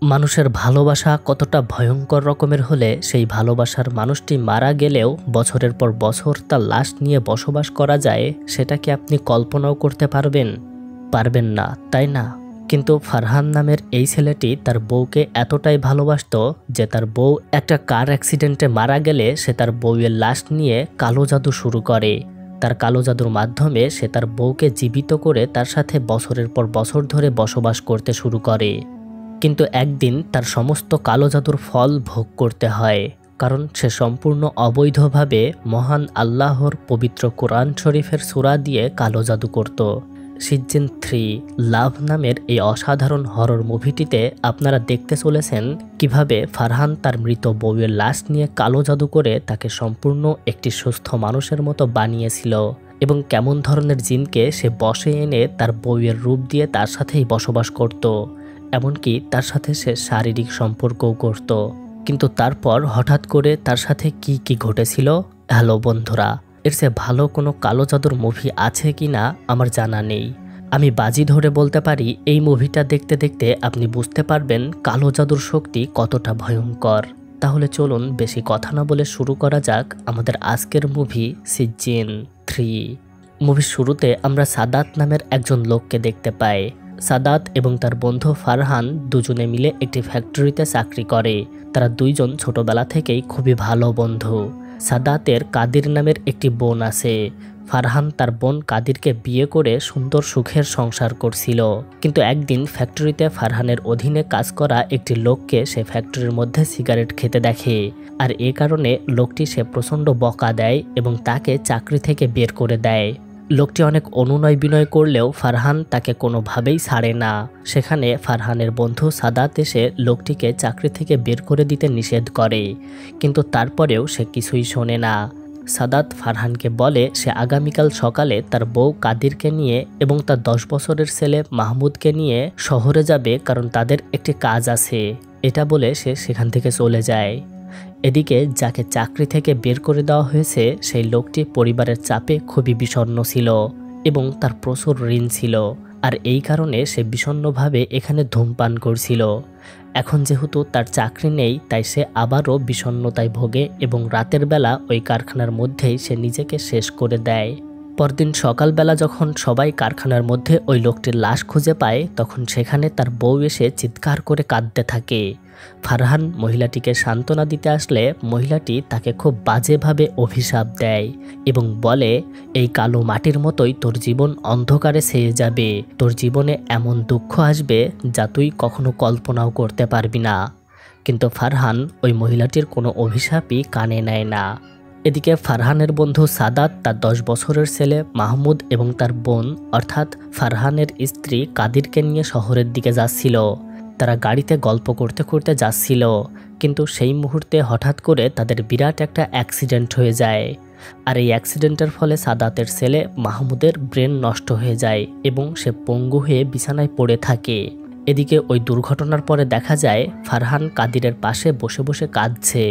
মানুষের ভালোবাসা কতটা ভয়ঙ্কর রকমের হলে সেই ভালোবাসার মানুষটি মারা গেলেও বছরের পর বছর তার লাশ নিয়ে বসবাস করা যায়, সেটা কি আপনি কল্পনাও করতে পারবেন? পারবেন না, তাই না? কিন্তু ফারহান নামের এই ছেলেটি তার বউকে এতটাই ভালোবাসতো যে তার বউ একটা কার অ্যাক্সিডেন্টে মারা গেলে সে তার বউয়ের লাশ নিয়ে কালো জাদু শুরু করে। তার কালো জাদুর মাধ্যমে সে তার বউকে জীবিত করে তার সাথে বছরের পর বছর ধরে বসবাস করতে শুরু করে। কিন্তু একদিন তার সমস্ত কালো জাদুর ফল ভোগ করতে হয়, কারণ সে সম্পূর্ণ অবৈধভাবে মহান আল্লাহর পবিত্র কোরআন শরীফের সূরা দিয়ে কালো জাদু করত। সিজিন 3 লাভ নামের এই অসাধারণ হরর মুভিটিতে আপনারা দেখতে চলেছেন কিভাবে ফারহান তার মৃত বউয়ের লাশ নিয়ে কালো জাদু করে তাকে সম্পূর্ণ একটি সুস্থ মানুষের মতো বানিয়েছিল এবং কেমন ধরনের জিনকে সে বশে এনে তার বউয়ের রূপ দিয়ে তার সাথেই বসবাস করত, এমনকি তার সাথে সে শারীরিক সম্পর্কও করত। কিন্তু তারপর হঠাৎ করে তার সাথে কি কি ঘটেছিল, হ্যালো বন্ধুরা, এর চেয়ে ভালো কোনো কালো জাদুর মুভি আছে কি না আমার জানা নেই। আমি বাজি ধরে বলতে পারি এই মুভিটা দেখতে দেখতে আপনি বুঝতে পারবেন কালো জাদুর শক্তি কতটা ভয়ঙ্কর। তাহলে চলুন বেশি কথা না বলে শুরু করা যাক আমাদের আজকের মুভি সিজিন 3। মুভির শুরুতে আমরা সাদাত নামের একজন লোককে দেখতে পাই। সাদাত এবং তার বন্ধু ফারহান দুজনে মিলে একটি ফ্যাক্টরিতে চাকরি করে। তারা দুইজন ছোটবেলা থেকেই খুবই ভালো বন্ধু। সাদাতের কাদির নামের একটি বোন আছে। ফারহান তার বোন কাদিরকে বিয়ে করে সুন্দর সুখের সংসার করছিল। কিন্তু একদিন ফ্যাক্টরিতে ফারহানের অধীনে কাজ করা একটি লোককে সে ফ্যাক্টরির মধ্যে সিগারেট খেতে দেখে, আর এ কারণে লোকটি সে প্রচণ্ড বকা দেয় এবং তাকে চাকরি থেকে বের করে দেয়। লোকটি অনেক অনুনয় বিনয় করলেও ফারহান তাকে কোনোভাবেই ছাড়ে না। সেখানে ফারহানের বন্ধু সাদাত এসে লোকটিকে চাকরি থেকে বের করে দিতে নিষেধ করে, কিন্তু তারপরেও সে কিছুই শোনে না। সাদাত ফারহানকে বলে সে আগামীকাল সকালে তার বউ কাদিরকে নিয়ে এবং তার 10 বছরের ছেলে মাহমুদকে নিয়ে শহরে যাবে, কারণ তাদের একটি কাজ আছে। এটা বলে সে সেখান থেকে চলে যায়। এদিকে যাকে চাকরি থেকে বের করে দেওয়া হয়েছে সেই লোকটি পরিবারের চাপে খুবই বিষণ্ণ ছিল এবং তার প্রচুর ঋণ ছিল, আর এই কারণে সে বিষণ্ণভাবে এখানে ধূমপান করছিল। এখন যেহেতু তার চাকরি নেই, তাই সে আবারও বিষণ্ণতায় ভোগে এবং রাতের বেলা ওই কারখানার মধ্যেই সে নিজেকে শেষ করে দেয়। পরদিন সকালবেলা যখন সবাই কারখানার মধ্যে ওই লোকটির লাশ খুঁজে পায়, তখন সেখানে তার বউ এসে চিৎকার করে কাঁদতে থাকে। ফারহান মহিলাটিকে সান্ত্বনা দিতে আসলে মহিলাটি তাকে খুব বাজেভাবে অভিশাপ দেয় এবং বলে, এই কালো মাটির মতোই তোর জীবন অন্ধকারে ছেয়ে যাবে, তোর জীবনে এমন দুঃখ আসবে যা তুই কখনো কল্পনাও করতে পারবি না। কিন্তু ফারহান ওই মহিলাটির কোনো অভিশাপই কানে নেয় না। এদিকে ফারহানের বন্ধু সাদাত তার 10 বছরের ছেলে মাহমুদ এবং তার বোন অর্থাৎ ফারহানের স্ত্রী কাদিরকে নিয়ে শহরের দিকে যাচ্ছিল। তারা গাড়িতে গল্প করতে করতে যাচ্ছিল, কিন্তু সেই মুহূর্তে হঠাৎ করে তাদের বিরাট একটা অ্যাক্সিডেন্ট হয়ে যায়। আর এই অ্যাক্সিডেন্টের ফলে সাদাতের ছেলে মাহমুদের ব্রেন নষ্ট হয়ে যায় এবং সে পঙ্গু হয়ে বিছানায় পড়ে থাকে। এদিকে ওই দুর্ঘটনার পরে দেখা যায় ফারহান কাদিরের পাশে বসে বসে কাঁদছে,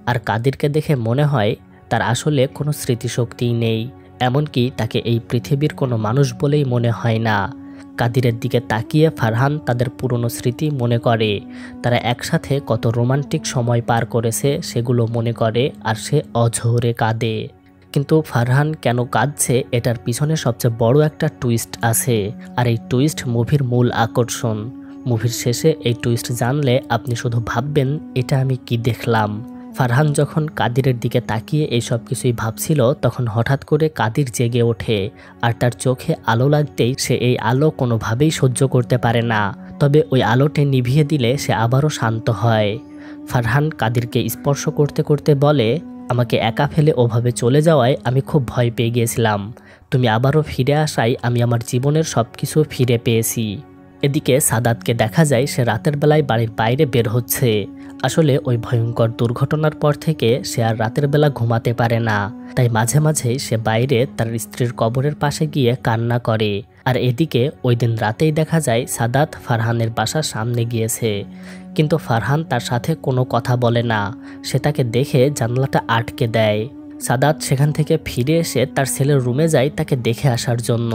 আর কাদিরকে দেখে মনে হয় তার আসলে কোনো স্মৃতিশক্তিই নেই, এমনকি তাকে এই পৃথিবীর কোনো মানুষ বলেই মনে হয় না। কাদিরের দিকে তাকিয়ে ফারহান তাদের পুরনো স্মৃতি মনে করে, তারা একসাথে কত রোমান্টিক সময় পার করেছে সেগুলো মনে করে, আর সে অঝরে কাঁদে। কিন্তু ফারহান কেন কাঁদছে এটার পিছনে সবচেয়ে বড় একটা টুইস্ট আছে, আর এই টুইস্ট মুভির মূল আকর্ষণ। মুভির শেষে এই টুইস্ট জানলে আপনি শুধু ভাববেন এটা আমি কি দেখলাম। ফারহান যখন কাদিরের দিকে তাকিয়ে এই সব কিছুই ভাবছিল, তখন হঠাৎ করে কাদির জেগে ওঠে, আর তার চোখে আলো লাগতেই সে এই আলো কোনোভাবেই সহ্য করতে পারে না, তবে ওই আলোটি নিভিয়ে দিলে সে আবারও শান্ত হয়। ফারহান কাদিরকে স্পর্শ করতে করতে বলে, আমাকে একা ফেলে ওভাবে চলে যাওয়ায় আমি খুব ভয় পেয়ে গিয়েছিলাম, তুমি আবারও ফিরে আসায় আমি আমার জীবনের সব কিছু ফিরে পেয়েছি। এদিকে সাদাতকে দেখা যায় সে রাতের বেলায় বাড়ির বাইরে বের হচ্ছে। আসলে ওই ভয়ঙ্কর দুর্ঘটনার পর থেকে সে আর রাতের বেলা ঘুমাতে পারে না, তাই মাঝে মাঝেই সে বাইরে তার স্ত্রীর কবরের পাশে গিয়ে কান্না করে। আর এদিকে ওই দিন রাতেই দেখা যায় সাদাত ফারহানের বাসার সামনে গিয়েছে, কিন্তু ফারহান তার সাথে কোনো কথা বলে না, সে তাকে দেখে জানালাটা আটকে দেয়। সাদাত সেখান থেকে ফিরে এসে তার ছেলের রুমে যায় তাকে দেখে আসার জন্য।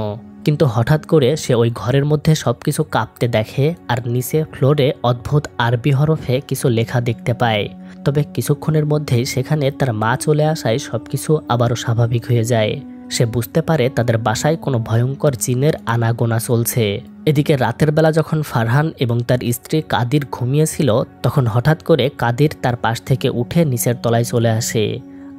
কিন্তু হঠাৎ করে সে ওই ঘরের মধ্যে সবকিছু কাঁপতে দেখে আর নিচে ফ্লোরে অদ্ভুত আরবি হরফে কিছু লেখা দেখতে পায়। তবে কিছুক্ষণের মধ্যেই সেখানে তার মা চলে আসায় সবকিছু আবারও স্বাভাবিক হয়ে যায়। সে বুঝতে পারে তাদের বাসায় কোনো ভয়ঙ্কর জিনের আনাগোনা চলছে। এদিকে রাতের বেলা যখন ফারহান এবং তার স্ত্রী কাদির ঘুমিয়েছিল, তখন হঠাৎ করে কাদির তার পাশ থেকে উঠে নিচের তলায় চলে আসে।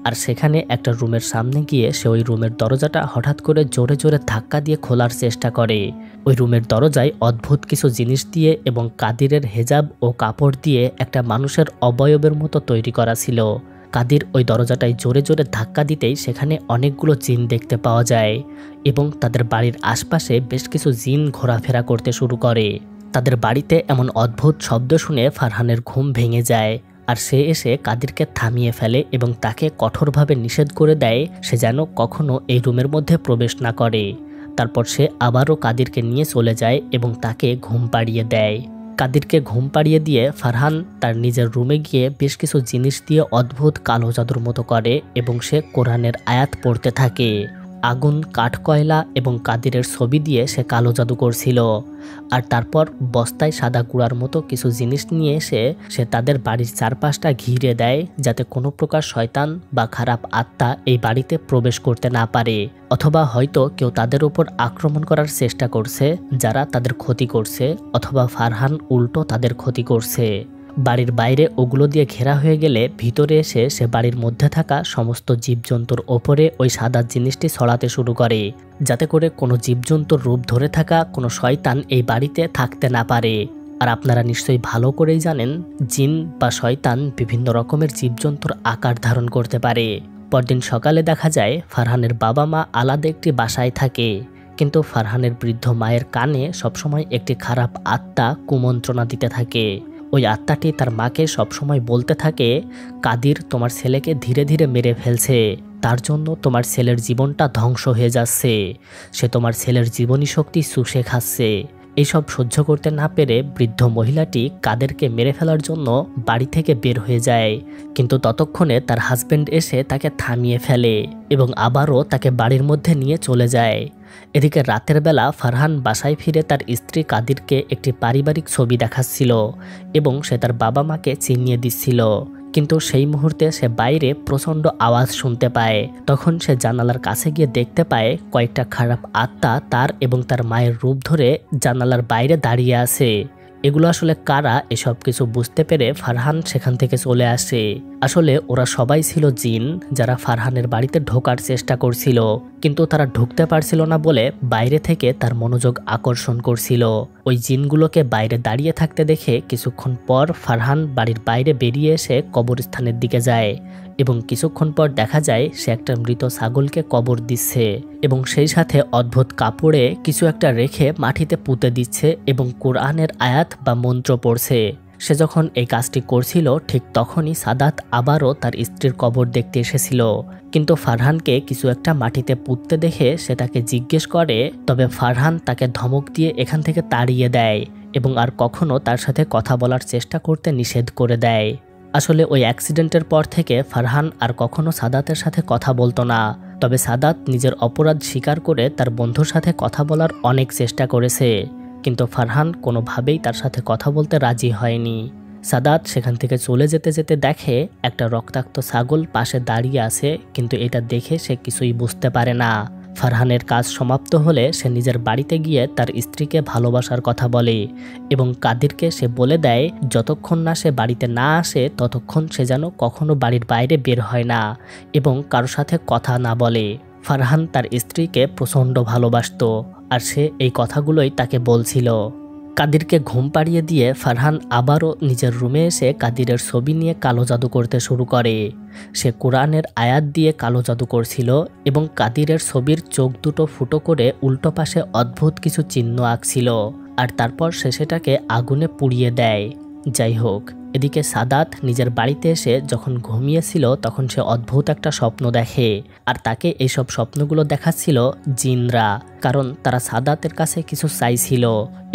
আর সেখানে একটা রুমের সামনে গিয়ে সে ওই রুমের দরজাটা হঠাৎ করে জোরে জোরে ধাক্কা দিয়ে খোলার চেষ্টা করে। ওই রুমের দরজায় অদ্ভুত কিছু জিনিস দিয়ে এবং কাদিরের হেজাব ও কাপড় দিয়ে একটা মানুষের অবয়বের মতো তৈরি করা ছিল। কাদির ওই দরজাটায় জোরে জোরে ধাক্কা দিতেই সেখানে অনেকগুলো জিন দেখতে পাওয়া যায় এবং তাদের বাড়ির আশপাশে বেশ কিছু জিন ঘোরাফেরা করতে শুরু করে। তাদের বাড়িতে এমন অদ্ভুত শব্দ শুনে ফারহানের ঘুম ভেঙে যায় আর সে এসে কাদিরকে থামিয়ে ফেলে এবং তাকে কঠোরভাবে নিষেধ করে দেয় সে যেন কখনো এই রুমের মধ্যে প্রবেশ না করে। তারপর সে আবারও কাদিরকে নিয়ে চলে যায় এবং তাকে ঘুম পাড়িয়ে দেয়। কাদিরকে ঘুম পাড়িয়ে দিয়ে ফারহান তার নিজের রুমে গিয়ে বেশ কিছু জিনিস দিয়ে অদ্ভুত কালো জাদুর মতো করে এবং সে কোরআনের আয়াত পড়তে থাকে। আগুন, কাঠকয়লা এবং কাদিরের ছবি দিয়ে সে কালো জাদু করছিল। আর তারপর বস্তায় সাদা গুঁড়ার মতো কিছু জিনিস নিয়ে এসে সে তাদের বাড়ির চারপাশটা ঘিরে দেয় যাতে কোনো প্রকার শয়তান বা খারাপ আত্মা এই বাড়িতে প্রবেশ করতে না পারে, অথবা হয়তো কেউ তাদের উপর আক্রমণ করার চেষ্টা করছে যারা তাদের ক্ষতি করছে, অথবা ফারহান উল্টো তাদের ক্ষতি করছে। বাড়ির বাইরে ওগুলো দিয়ে ঘেরা হয়ে গেলে ভিতরে এসে সে বাড়ির মধ্যে থাকা সমস্ত জীবজন্তুর ওপরে ওই সাদা জিনিসটি ছড়াতে শুরু করে যাতে করে কোনো জীবজন্তুর রূপ ধরে থাকা কোনো শয়তান এই বাড়িতে থাকতে না পারে। আর আপনারা নিশ্চয়ই ভালো করেই জানেন জিন বা শয়তান বিভিন্ন রকমের জীবজন্তুর আকার ধারণ করতে পারে। পরদিন সকালে দেখা যায় ফারহানের বাবা মা আলাদা একটি বাসায় থাকে, কিন্তু ফারহানের বৃদ্ধ মায়ের কানে সবসময় একটি খারাপ আত্মা কুমন্ত্রণা দিতে থাকে। ওই আত্মাটি তার মাকে সবসময় বলতে থাকে, কাদির তোমার ছেলেকে ধীরে ধীরে মেরে ফেলছে, তার জন্য তোমার ছেলের জীবনটা ধ্বংস হয়ে যাচ্ছে, সে তোমার ছেলের জীবনী শক্তি চুষে খাচ্ছে। এইসব সহ্য করতে না পেরে বৃদ্ধ মহিলাটি কাদেরকে মেরে ফেলার জন্য বাড়ি থেকে বের হয়ে যায়, কিন্তু ততক্ষণে তার হাজবেন্ড এসে তাকে থামিয়ে ফেলে এবং আবারও তাকে বাড়ির মধ্যে নিয়ে চলে যায়। এদিকে রাতের বেলা ফারহান বাসায় ফিরে তার স্ত্রী কাদিরকে একটি পারিবারিক ছবি দেখাচ্ছিল এবং সে তার বাবা মাকে চিনিয়ে দিচ্ছিল, কিন্তু সেই মুহূর্তে সে বাইরে প্রচণ্ড আওয়াজ শুনতে পায়। তখন সে জানালার কাছে গিয়ে দেখতে পায় কয়েকটা খারাপ আত্মা তার এবং তার মায়ের রূপ ধরে জানালার বাইরে দাঁড়িয়ে আছে। এগুলো আসলে কারা এসব কিছু বুঝতে পেরে ফারহান সেখান থেকে চলে আসে। আসলে ওরা সবাই ছিল জিন যারা ফারহানের বাড়িতে ঢোকার চেষ্টা করছিল, কিন্তু তারা ঢুকতে পারছিল না বলে বাইরে থেকে তার মনোযোগ আকর্ষণ করছিল। ওই জিনগুলোকে বাইরে দাঁড়িয়ে থাকতে দেখে কিছুক্ষণ পর ফারহান বাড়ির বাইরে বেরিয়ে এসে কবরস্থানের দিকে যায় এবং কিছুক্ষণ পর দেখা যায় সে একটা মৃত ছাগলকে কবর দিচ্ছে এবং সেই সাথে অদ্ভুত কাপড়ে কিছু একটা রেখে মাটিতে পুঁতে দিচ্ছে এবং কোরআনের আয়াত বা মন্ত্র পড়ছে। সে যখন এই কাজটি করছিল ঠিক তখনই সাদাত আবারও তার স্ত্রীর কবর দেখতে এসেছিল, কিন্তু ফারহানকে কিছু একটা মাটিতে পুঁততে দেখে সে তাকে জিজ্ঞেস করে, তবে ফারহান তাকে ধমক দিয়ে এখান থেকে তাড়িয়ে দেয় এবং আর কখনো তার সাথে কথা বলার চেষ্টা করতে নিষেধ করে দেয়। আসলে ওই অ্যাক্সিডেন্টের পর থেকে ফারহান আর কখনো সাদাতের সাথে কথা বলতো না, তবে সাদাত নিজের অপরাধ স্বীকার করে তার বন্ধুর সাথে কথা বলার অনেক চেষ্টা করেছে, কিন্তু ফারহান কোনোভাবেই তার সাথে কথা বলতে রাজি হয়নি। সাদাত সেখান থেকে চলে যেতে যেতে দেখে একটা রক্তাক্ত ছাগল পাশে দাঁড়িয়ে আছে, কিন্তু এটা দেখে সে কিছুই বুঝতে পারে না। ফারহানের কাজ সমাপ্ত হলে সে নিজের বাড়িতে গিয়ে তার স্ত্রীকে ভালোবাসার কথা বলে এবং কাদিরকে সে বলে দেয় যতক্ষণ না সে বাড়িতে না আসে ততক্ষণ সে যেন কখনো বাড়ির বাইরে বের হয় না এবং কারোর সাথে কথা না বলে। ফারহান তার স্ত্রীকে প্রচণ্ড ভালোবাসতো আর সে এই কথাগুলোই তাকে বলছিল। কাদিরকে ঘুম পাড়িয়ে দিয়ে ফারহান আবারও নিজের রুমে এসে কাদিরের ছবি নিয়ে কালো জাদু করতে শুরু করে। সে কোরআনের আয়াত দিয়ে কালো জাদু করছিল এবং কাদিরের ছবির চোখ দুটো ফুটো করে উল্টো পাশে অদ্ভুত কিছু চিহ্ন আঁকছিল আর তারপর সে সেটাকে আগুনে পুড়িয়ে দেয়। যাই হোক, এদিকে সাদাত নিজের বাড়িতে এসে যখন ঘুমিয়েছিল তখন সে অদ্ভুত একটা স্বপ্ন দেখে আর তাকে এইসব স্বপ্নগুলো দেখাচ্ছিল জিনরা, কারণ তারা সাদাতের কাছে কিছু চাইছিল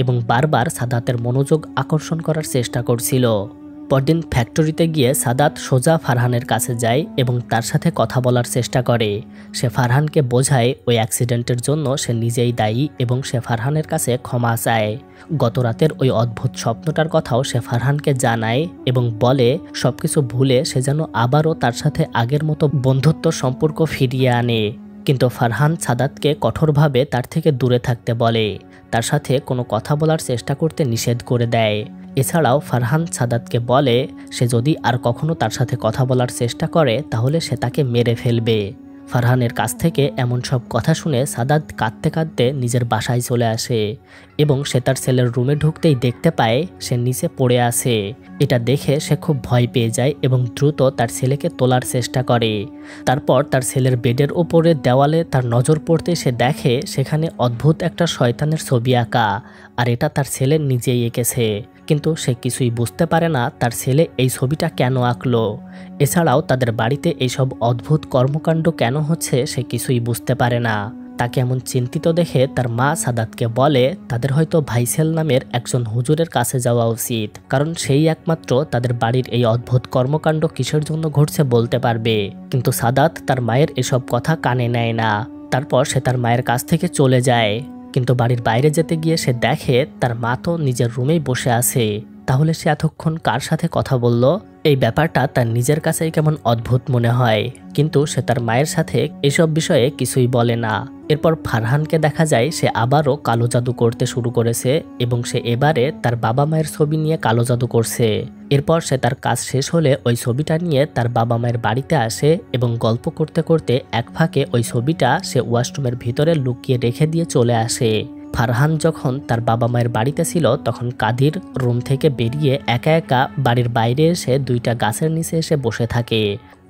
এবং বারবার সাদাতের মনোযোগ আকর্ষণ করার চেষ্টা করছিল। পরদিন ফ্যাক্টরিতে গিয়ে সাদাত সোজা ফারহানের কাছে যায় এবং তার সাথে কথা বলার চেষ্টা করে। সে ফারহানকে বোঝায় ওই অ্যাক্সিডেন্টের জন্য সে নিজেই দায়ী এবং সে ফারহানের কাছে ক্ষমা চায়। গত রাতের ওই অদ্ভুত স্বপ্নটার কথাও সে ফারহানকে জানায় এবং বলে সবকিছু ভুলে সে যেন আবারও তার সাথে আগের মতো বন্ধুত্ব সম্পর্ক ফিরিয়ে আনে। কিন্তু ফারহান সাদাতকে কঠোরভাবে তার থেকে দূরে থাকতে বলে, তার সাথে কোনো কথা বলার চেষ্টা করতে নিষেধ করে দেয়। এছাড়াও ফারহান সাদাতকে বলে সে যদি আর কখনো তার সাথে কথা বলার চেষ্টা করে তাহলে সে তাকে মেরে ফেলবে। ফারহানের কাছ থেকে এমন সব কথা শুনে সাদাত কাঁদতে কাঁদতে নিজের বাসায় চলে আসে এবং সে তার ছেলের রুমে ঢুকতেই দেখতে পায় সে নিচে পড়ে আছে। এটা দেখে সে খুব ভয় পেয়ে যায় এবং দ্রুত তার ছেলেকে তোলার চেষ্টা করে। তারপর তার ছেলের বেডের ওপরে দেওয়ালে তার নজর পড়তে সে দেখে সেখানে অদ্ভুত একটা শয়তানের ছবি আঁকা, আর এটা তার ছেলে নিজেই এঁকেছে। কিন্তু সে কিছুই বুঝতে পারে না তার ছেলে এই ছবিটা কেন আঁকলো। এছাড়াও তাদের বাড়িতে এইসব অদ্ভুত কর্মকাণ্ড কেন হচ্ছে সে কিছুই বুঝতে পারে না। তাকে এমন চিন্তিত দেখে তার মা সাদাতকে বলে তাদের হয়তো ভাইসেল নামের একজন হুজুরের কাছে যাওয়া উচিত, কারণ সেই একমাত্র তাদের বাড়ির এই অদ্ভুত কর্মকাণ্ড কিসের জন্য ঘটছে বলতে পারবে। কিন্তু সাদাত তার মায়ের এসব কথা কানে নেয় না। তারপর সে তার মায়ের কাছ থেকে চলে যায়। কিন্তু বাড়ির বাইরে যেতে গিয়ে সে দেখে তার মা তো নিজের রুমেই বসে আছে। তাহলে সে এতক্ষণ কার সাথে কথা বলল? এই ব্যাপারটা তার নিজের কাছেই কেমন অদ্ভুত মনে হয়, কিন্তু সে তার মায়ের সাথে এসব বিষয়ে কিছুই বলে না। এরপর ফারহানকে দেখা যায় সে আবারও কালো জাদু করতে শুরু করেছে এবং সে এবারে তার বাবা মায়ের ছবি নিয়ে কালো জাদু করছে। এরপর সে তার কাজ শেষ হলে ওই ছবিটা নিয়ে তার বাবা মায়ের বাড়িতে আসে এবং গল্প করতে করতে এক ফাঁকে ওই ছবিটা সে ওয়াশরুমের ভিতরে লুকিয়ে রেখে দিয়ে চলে আসে। ফারহান যখন তার বাবা মায়ের বাড়িতে ছিল তখন কাদির রুম থেকে বেরিয়ে একা একা বাড়ির বাইরে এসে দুইটা গাছের নিচে এসে বসে থাকে।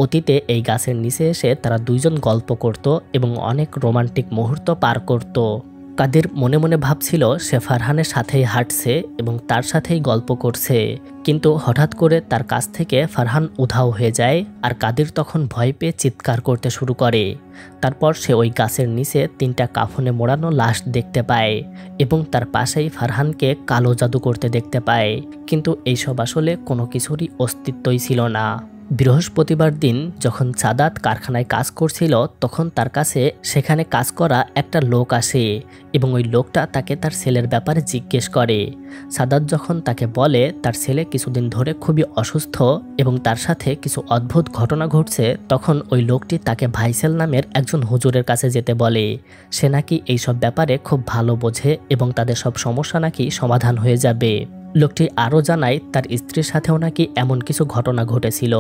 অতীতে এই গাছের নিচে এসে তারা দুইজন গল্প করত এবং অনেক রোমান্টিক মুহূর্ত পার করত। কাদির মনে মনে ভাবছিল সে ফারহানের সাথেই হাঁটছে এবং তার সাথেই গল্প করছে, কিন্তু হঠাৎ করে তার কাছ থেকে ফারহান উধাও হয়ে যায় আর কাদির তখন ভয় পেয়ে চিৎকার করতে শুরু করে। তারপর সে ওই গাছের নিচে তিনটা কাফনে মোড়ানো লাশ দেখতে পায় এবং তার পাশেই ফারহানকে কালো জাদু করতে দেখতে পায়, কিন্তু এইসব আসলে কোনো কিছুরই অস্তিত্বই ছিল না। বৃহস্পতিবার দিন যখন সাদাত কারখানায় কাজ করছিল তখন তার কাছে সেখানে কাজ করা একটা লোক আসে এবং ওই লোকটা তাকে তার ছেলের ব্যাপারে জিজ্ঞেস করে। সাদাত যখন তাকে বলে তার ছেলে কিছুদিন ধরে খুবই অসুস্থ এবং তার সাথে কিছু অদ্ভুত ঘটনা ঘটছে, তখন ওই লোকটি তাকে ভাইসেল নামের একজন হুজুরের কাছে যেতে বলে। সে নাকি এইসব ব্যাপারে খুব ভালো বোঝে এবং তাদের সব সমস্যা নাকি সমাধান হয়ে যাবে। লোকটি আরও জানায় তার স্ত্রীর সাথেও নাকি এমন কিছু ঘটনা ঘটেছিল।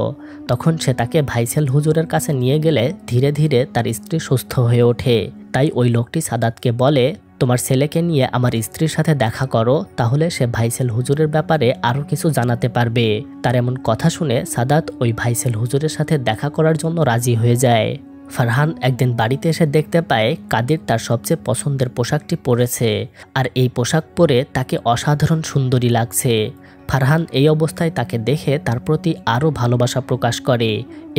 তখন সে তাকে ভাইসেল হুজুরের কাছে নিয়ে গেলে ধীরে ধীরে তার স্ত্রী সুস্থ হয়ে ওঠে। তাই ওই লোকটি সাদাতকে বলে তোমার ছেলেকে নিয়ে আমার স্ত্রীর সাথে দেখা করো, তাহলে সে ভাইসেল হুজুরের ব্যাপারে আরও কিছু জানাতে পারবে। তার এমন কথা শুনে সাদাত ওই ভাইসেল হুজুরের সাথে দেখা করার জন্য রাজি হয়ে যায়। ফারহান একদিন বাড়িতে এসে দেখতে পায় কাদির তার সবচেয়ে পছন্দের পোশাকটি পরেছে আর এই পোশাক পরে তাকে অসাধারণ সুন্দরী লাগছে। ফারহান এই অবস্থায় তাকে দেখে তার প্রতি আরও ভালোবাসা প্রকাশ করে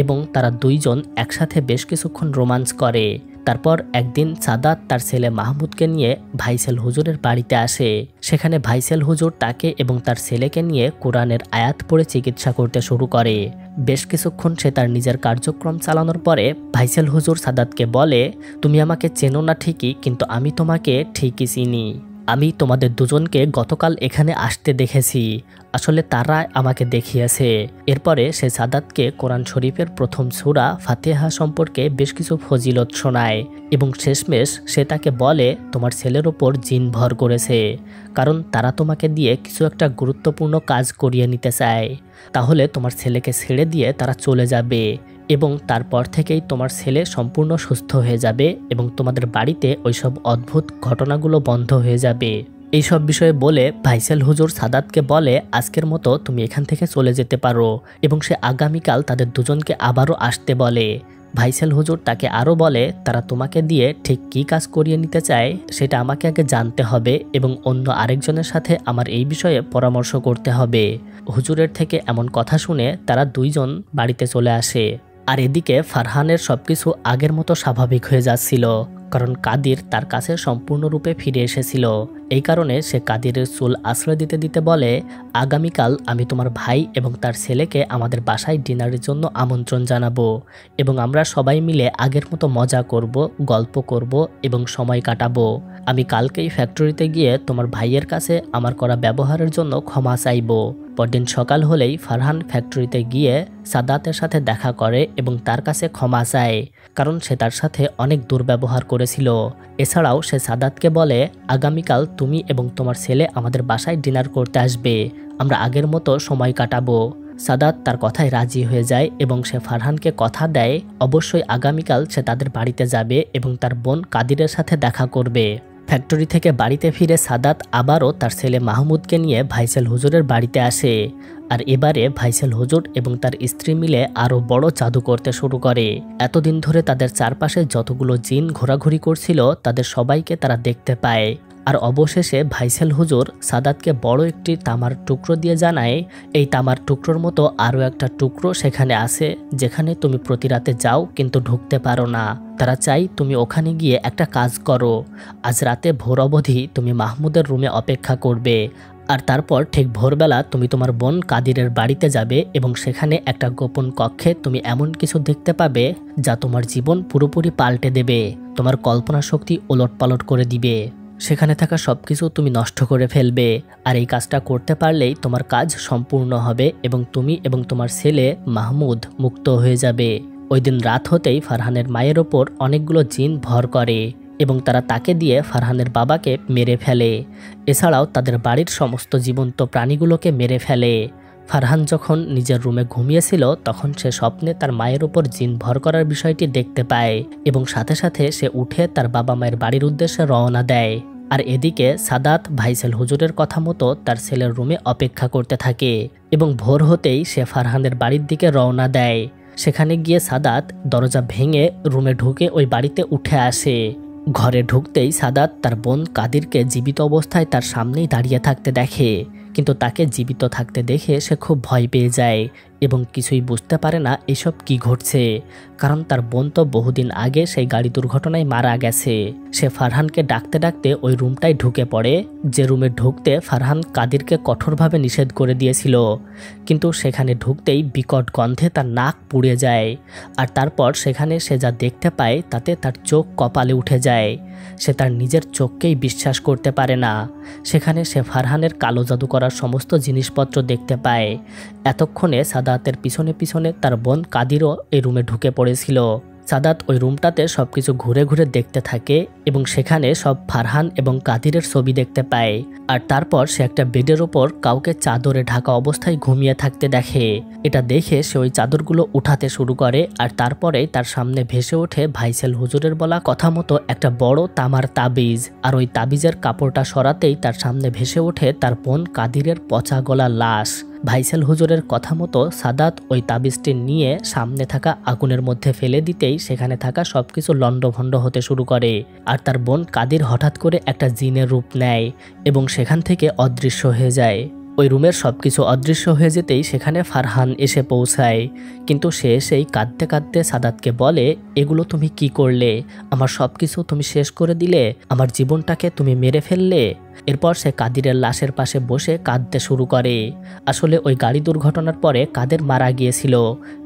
এবং তারা দুইজন একসাথে বেশ কিছুক্ষণ রোমান্স করে। তারপর একদিন সাদাত তার ছেলে মাহমুদকে নিয়ে ভাইসেল হুজুরের বাড়িতে আসে। সেখানে ভাইসেল হুজুর তাকে এবং তার ছেলেকে নিয়ে কোরআনের আয়াত পড়ে চিকিৎসা করতে শুরু করে। বেশ কিছুক্ষণ সে তার নিজের কার্যক্রম চালানোর পরে ভাইসেল হুজুর সাদাতকে বলে তুমি আমাকে চেনো না ঠিকই, কিন্তু আমি তোমাকে ঠিকই চিনি। আমি তোমাদের দুজনকে গতকাল এখানে আসতে দেখেছি, আসলে তারা আমাকে দেখিয়েছে। এরপরে সে সাদাতকে কোরআন শরীফের প্রথম সূরা ফাতিহা সম্পর্কে বেশ কিছু ফজিলত শোনায় এবং শেষমেশ সে তাকে বলে তোমার ছেলের ওপর জিন ভর করেছে, কারণ তারা তোমাকে দিয়ে কিছু একটা গুরুত্বপূর্ণ কাজ করিয়ে নিতে চায়। তাহলে তোমার ছেলেকে ছেড়ে দিয়ে তারা চলে যাবে এবং তারপর থেকেই তোমার ছেলে সম্পূর্ণ সুস্থ হয়ে যাবে এবং তোমাদের বাড়িতে ওইসব অদ্ভুত ঘটনাগুলো বন্ধ হয়ে যাবে। এইসব বিষয়ে বলে ভাইসেল হুজুর সাদাতকে বলে আজকের মতো তুমি এখান থেকে চলে যেতে পারো এবং সে আগামীকাল তাদের দুজনকে আবারও আসতে বলে। ভাইসেল হুজুর তাকে আরও বলে তারা তোমাকে দিয়ে ঠিক কী কাজ করিয়ে নিতে চায় সেটা আমাকে আগে জানতে হবে এবং অন্য আরেকজনের সাথে আমার এই বিষয়ে পরামর্শ করতে হবে। হুজুরের থেকে এমন কথা শুনে তারা দুইজন বাড়িতে চলে আসে। আর এদিকে ফারহানের সবকিছু আগের মতো স্বাভাবিক হয়ে যাচ্ছিল। কারণ কাদির তার কাছে সম্পূর্ণরূপে ফিরে এসেছিল। এই কারণে সে কাদিরের চুল আশ্রয় দিতে দিতে বলে, আগামীকাল আমি তোমার ভাই এবং তার ছেলেকে আমাদের বাসায় ডিনারের জন্য আমন্ত্রণ জানাবো এবং আমরা সবাই মিলে আগের মতো মজা করব, গল্প করব এবং সময় কাটাবো। আমি কালকেই ফ্যাক্টরিতে গিয়ে তোমার ভাইয়ের কাছে আমার করা ব্যবহারের জন্য ক্ষমা চাইব। পরদিন সকাল হলেই ফারহান ফ্যাক্টরিতে গিয়ে সাদাতের সাথে দেখা করে এবং তার কাছে ক্ষমা চায়, কারণ সে তার সাথে অনেক দুর্ব্যবহার করেছিল। এছাড়াও সে সাদাতকে বলে, আগামীকাল তুমি এবং তোমার ছেলে আমাদের বাসায় ডিনার করতে আসবে, আমরা আগের মতো সময় কাটাবো। সাদাত তার কথায় রাজি হয়ে যায় এবং সে ফারহানকে কথা দেয় অবশ্যই আগামীকাল সে তাদের বাড়িতে যাবে এবং তার বোন কাদিরের সাথে দেখা করবে। ফ্যাক্টরি থেকে বাড়িতে ফিরে সাদাত আবারও তার ছেলে মাহমুদকে নিয়ে ভাইসাল হুজুরের বাড়িতে আসে। আর এবারে ভাইসাল হুজুর এবং তার স্ত্রী মিলে আরও বড় জাদু করতে শুরু করে। এতদিন ধরে তাদের চারপাশে যতগুলো জিন ঘোরাঘুরি করছিল তাদের সবাইকে তারা দেখতে পায়। আর অবশেষে ভাইসাল হুজুর সাদাতকে বড় একটি তামার টুকরো দিয়ে জানায়, এই তামার টুকরোর মতো আরও একটা টুকরো সেখানে আছে যেখানে তুমি প্রতি রাতে যাও কিন্তু ঢুকতে পারো না। তারা চাই তুমি ওখানে গিয়ে একটা কাজ করো, আজ রাতে ভোর অবধি তুমি মাহমুদের রুমে অপেক্ষা করবে আর তারপর ঠিক ভোরবেলা তুমি তোমার বোন কাদিরের বাড়িতে যাবে এবং সেখানে একটা গোপন কক্ষে তুমি এমন কিছু দেখতে পাবে যা তোমার জীবন পুরোপুরি পাল্টে দেবে, তোমার কল্পনা শক্তি ওলটপালট করে দিবে। সেখানে থাকা সবকিছু তুমি নষ্ট করে ফেলবে আর এই কাজটা করতে পারলেই তোমার কাজ সম্পূর্ণ হবে এবং তুমি এবং তোমার ছেলে মাহমুদ মুক্ত হয়ে যাবে। ওই দিন রাত হতেই ফারহানের মায়ের ওপর অনেকগুলো জিন ভর করে এবং তারা তাকে দিয়ে ফারহানের বাবাকে মেরে ফেলে। এছাড়াও তাদের বাড়ির সমস্ত জীবন্ত প্রাণীগুলোকে মেরে ফেলে। ফারহান যখন নিজের রুমে ঘুমিয়েছিল তখন সে স্বপ্নে তার মায়ের উপর জিন ভর করার বিষয়টি দেখতে পায় এবং সাথে সাথে সে উঠে তার বাবা মায়ের বাড়ির উদ্দেশ্যে রওনা দেয়। আর এদিকে সাদাত ভাইসাল হুজুরের কথা মতো তার ছেলের রুমে অপেক্ষা করতে থাকে এবং ভোর হতেই সে ফারহানের বাড়ির দিকে রওনা দেয়। সেখানে গিয়ে সাদাত দরজা ভেঙে রুমে ঢুকে ওই বাড়িতে উঠে আসে। ঘরে ঢুকতেই সাদাত তার বোন কাদিরকে জীবিত অবস্থায় তার সামনেই দাঁড়িয়ে থাকতে দেখে, কিন্তু তাকে জীবিত থাকতে দেখে সে খুব ভয় পেয়ে যায় এবং কিছুই বুঝতে পারে না এসব কি ঘটছে, কারণ তার বোন তো বহুদিন আগে সেই গাড়ি দুর্ঘটনায় মারা গেছে। সে ফারহানকে ডাকতে ডাকতে ওই রুমটায় ঢুকে পড়ে, যে রুমে ঢুকতে ফারহান কাদিরকে কঠোরভাবে নিষেধ করে দিয়েছিল, কিন্তু সেখানে ঢুকতেই বিকট গন্ধে তার নাক পুড়ে যায়। আর তারপর সেখানে সে যা দেখতে পায় তাতে তার চোখ কপালে উঠে যায়। সে তার নিজের চোখকেই বিশ্বাস করতে পারে না। সেখানে সে ফারহানের কালো জাদু করার সমস্ত জিনিসপত্র দেখতে পায়। এতক্ষণে সাদাতের পিছনে পিছনে তার বোন কাদিরও এই রুমে ঢুকে পড়েছিল। সাদাত ওই রুমটাতে সবকিছু ঘুরে ঘুরে দেখতে থাকে এবং সেখানে সব ফারহান এবং কাদিরের ছবি দেখতে পায়। আর তারপর সে একটা বেডের ওপর কাউকে চাদরে ঢাকা অবস্থায় ঘুমিয়ে থাকতে দেখে। এটা দেখে সে ওই চাদরগুলো উঠাতে শুরু করে আর তারপরেই তার সামনে ভেসে ওঠে ভাইসাল হুজুরের বলা কথা মতো একটা বড় তামার তাবিজ। আর ওই তাবিজের কাপড়টা সরাতেই তার সামনে ভেসে ওঠে তার বোন কাদিরের পচা গলা লাশ। ভাইসাল হুজুরের কথা মতো সাদাত ওই তাবিজটি নিয়ে সামনে থাকা আগুনের মধ্যে ফেলে দিতেই সেখানে থাকা সবকিছু লণ্ডভণ্ড হতে শুরু করে। আর তার বোন কাদির হঠাৎ করে একটা জিনের রূপ নেয় এবং সেখান থেকে অদৃশ্য হয়ে যায়। ওই রুমের সবকিছু অদৃশ্য হয়ে যেতেই সেখানে ফারহান এসে পৌঁছায়, কিন্তু সে এসেই কাঁদতে কাঁদতে সাদাতকে বলে, এগুলো তুমি কি করলে? আমার সবকিছু তুমি শেষ করে দিলে, আমার জীবনটাকে তুমি মেরে ফেললে। এরপর সে কাদিরের লাশের পাশে বসে কাঁদতে শুরু করে। আসলে ওই গাড়ি দুর্ঘটনার পরে কাদের মারা গিয়েছিল,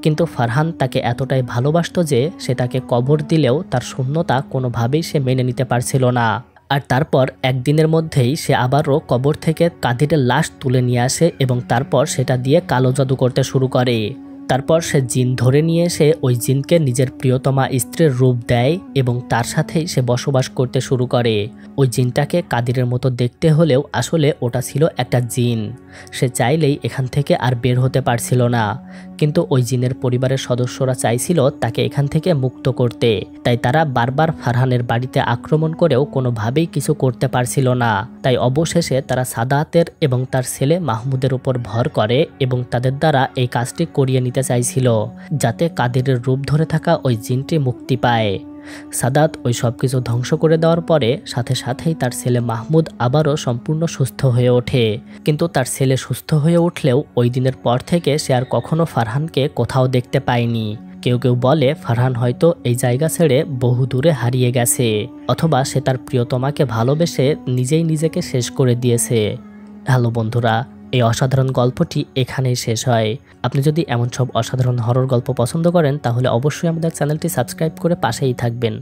কিন্তু ফারহান তাকে এতটাই ভালোবাসত যে সে তাকে কবর দিলেও তার শূন্যতা কোনোভাবেই সে মেনে নিতে পারছিল না। আর তারপর একদিনের মধ্যেই সে আবারও কবর থেকে কাদিরের লাশ তুলে নিয়ে আসে এবং তারপর সেটা দিয়ে কালো জাদু করতে শুরু করে। তারপর সে জিন ধরে নিয়ে এসে ওই জিনকে নিজের প্রিয়তমা স্ত্রীর রূপ দেয় এবং তার সাথেই সে বসবাস করতে শুরু করে। ওই জিনটাকে কাদিরের মতো দেখতে হলেও আসলে ওটা ছিল একটা জিন। সে চাইলেই এখান থেকে আর বের হতে পারছিল না, কিন্তু ওই জিনের পরিবারের সদস্যরা চাইছিল তাকে এখান থেকে মুক্ত করতে, তাই তারা বারবার ফারহানের বাড়িতে আক্রমণ করেও কোনোভাবেই কিছু করতে পারছিল না। তাই অবশেষে তারা সাদাতের এবং তার ছেলে মাহমুদের উপর ভর করে এবং তাদের দ্বারা এই কাজটি করিয়ে নিতে চাইছিল, যাতে কাদিরের রূপ ধরে থাকা ওই জিনটি মুক্তি পায়। সাদাত ওই সব কিছু ধ্বংস করে দেওয়ার পরে সাথে সাথেই তার ছেলে মাহমুদ আবারও সম্পূর্ণ সুস্থ হয়ে ওঠে, কিন্তু তার ছেলে সুস্থ হয়ে উঠলেও ওই দিনের পর থেকে সে আর কখনো ফারহানকে কোথাও দেখতে পায়নি। কেউ কেউ বলে ফারহান হয়তো এই জায়গা ছেড়ে বহু দূরে হারিয়ে গেছে, অথবা সে তার প্রিয়তমাকে ভালোবেসে নিজেই নিজেকে শেষ করে দিয়েছে। হ্যালো বন্ধুরা, এই অসাধারণ গল্পটি এখানেই শেষ হয়। আপনি যদি এমন সব অসাধারণ হরর গল্প পছন্দ করেন তাহলে অবশ্যই আমাদের চ্যানেলটি সাবস্ক্রাইব করে পাশেই থাকবেন।